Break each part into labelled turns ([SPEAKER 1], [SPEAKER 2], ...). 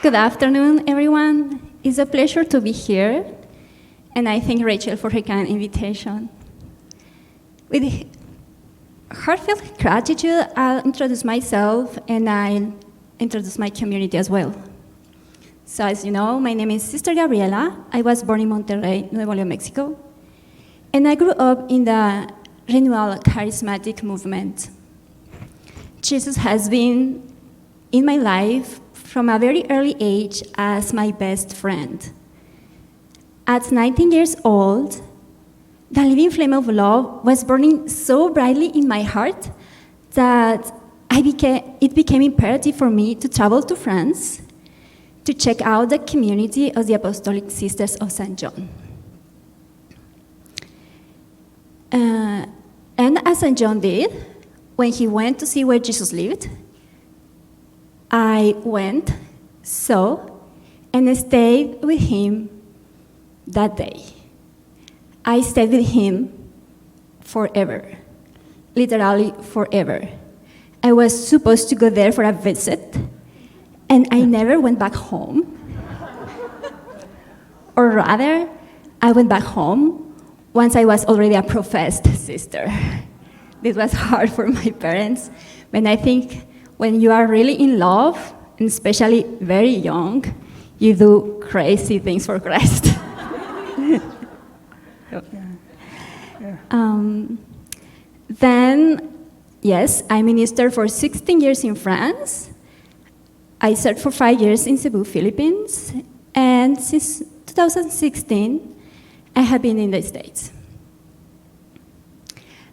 [SPEAKER 1] Good afternoon, everyone. It's a pleasure to be here, and I thank Rachel for her kind invitation. With heartfelt gratitude, I'll introduce myself and I'll introduce my community as well. So as you know, my name is Sister Gabriela. I was born in Monterrey, Nuevo León, Mexico, and I grew up in the renewal charismatic movement. Jesus has been in my life from a very early age as my best friend. At 19 years old, the living flame of love was burning so brightly in my heart that it became imperative for me to travel to France to check out the community of the Apostolic Sisters of St. John. And as St. John did, when he went to see where Jesus lived, I went, saw, and stayed with him that day. I stayed with him forever, literally forever. I was supposed to go there for a visit, and I never went back home. Or rather, I went back home once I was already a professed sister. This was hard for my parents, but I think when you are really in love, and especially very young, you do crazy things for Christ. Then, yes, I ministered for 16 years in France. I served for 5 years in Cebu, Philippines, and since 2016, I have been in the States.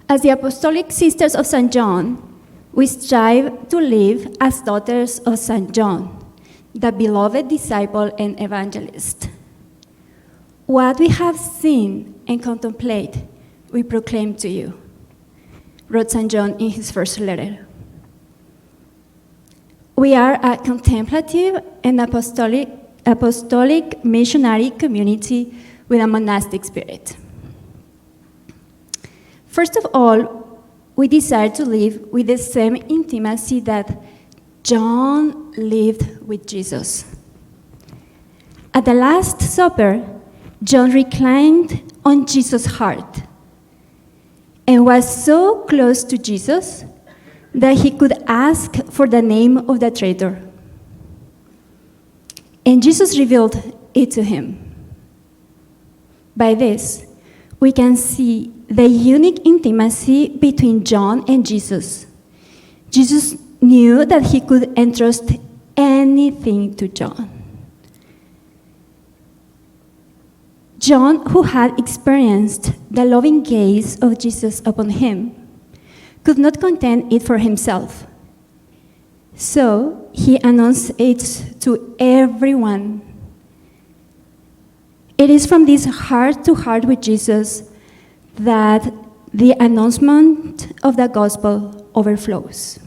[SPEAKER 1] As the Apostolic Sisters of St. John, we strive to live as daughters of St. John, the beloved disciple and evangelist. What we have seen and contemplate, we proclaim to you, wrote St. John in his first letter. We are a contemplative and apostolic missionary community with a monastic spirit. First of all, we desire to live with the same intimacy that John lived with Jesus. At the Last Supper, John reclined on Jesus' heart and was so close to Jesus that he could ask for the name of the traitor. And Jesus revealed it to him. By this, we can see the unique intimacy between John and Jesus. Jesus knew that he could entrust anything to John. John, who had experienced the loving gaze of Jesus upon him, could not contain it for himself. So he announced it to everyone. It is from this heart-to-heart with Jesus that the announcement of the gospel overflows.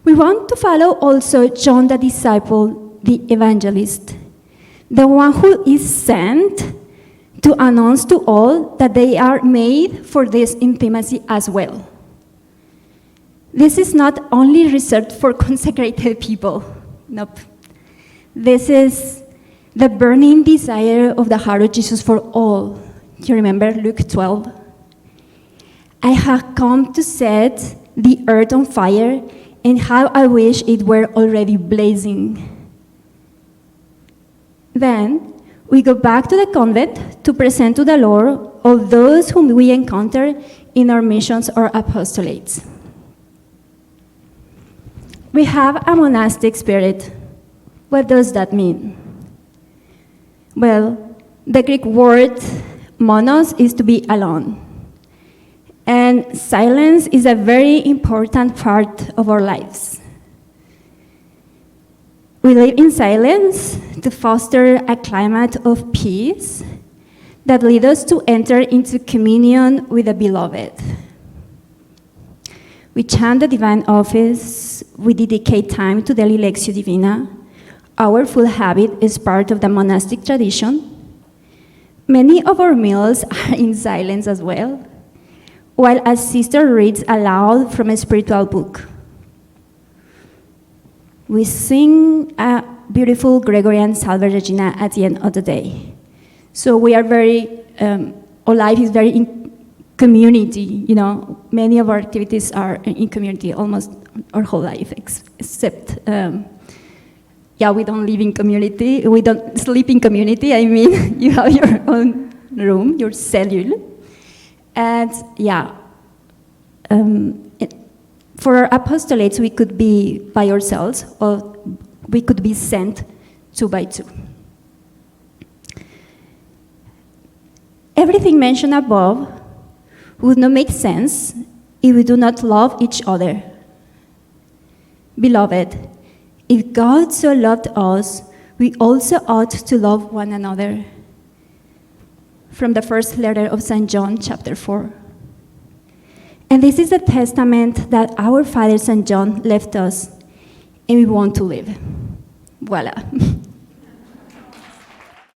[SPEAKER 1] We want to follow also John the disciple, the evangelist, the one who is sent to announce to all that they are made for this intimacy as well. This is not only reserved for consecrated people. Nope. This is the burning desire of the heart of Jesus for all. You remember Luke 12? I have come to set the earth on fire, and how I wish it were already blazing. Then we go back to the convent to present to the Lord all those whom we encounter in our missions or apostolates. We have a monastic spirit. What does that mean? Well, the Greek word monos is to be alone. And silence is a very important part of our lives. We live in silence to foster a climate of peace that leads us to enter into communion with the beloved. We chant the divine office, we dedicate time to daily Lectio Divina. Our food habit is part of the monastic tradition. Many of our meals are in silence as well, while a sister reads aloud from a spiritual book. we sing a beautiful Gregorian Salve Regina at the end of the day. So we are very, our life is very in community, you know. Many of our activities are in community almost our whole life, except, yeah, we don't live in community, we don't sleep in community, I mean, you have your own room, your cellule. And yeah, for our apostolates, we could be by ourselves, or we could be sent 2 by 2. Everything mentioned above would not make sense if we do not love each other. Beloved, if God so loved us, we also ought to love one another. From the first letter of St. John, chapter 4. And this is the testament that our father St. John left us, and we want to live. Voila.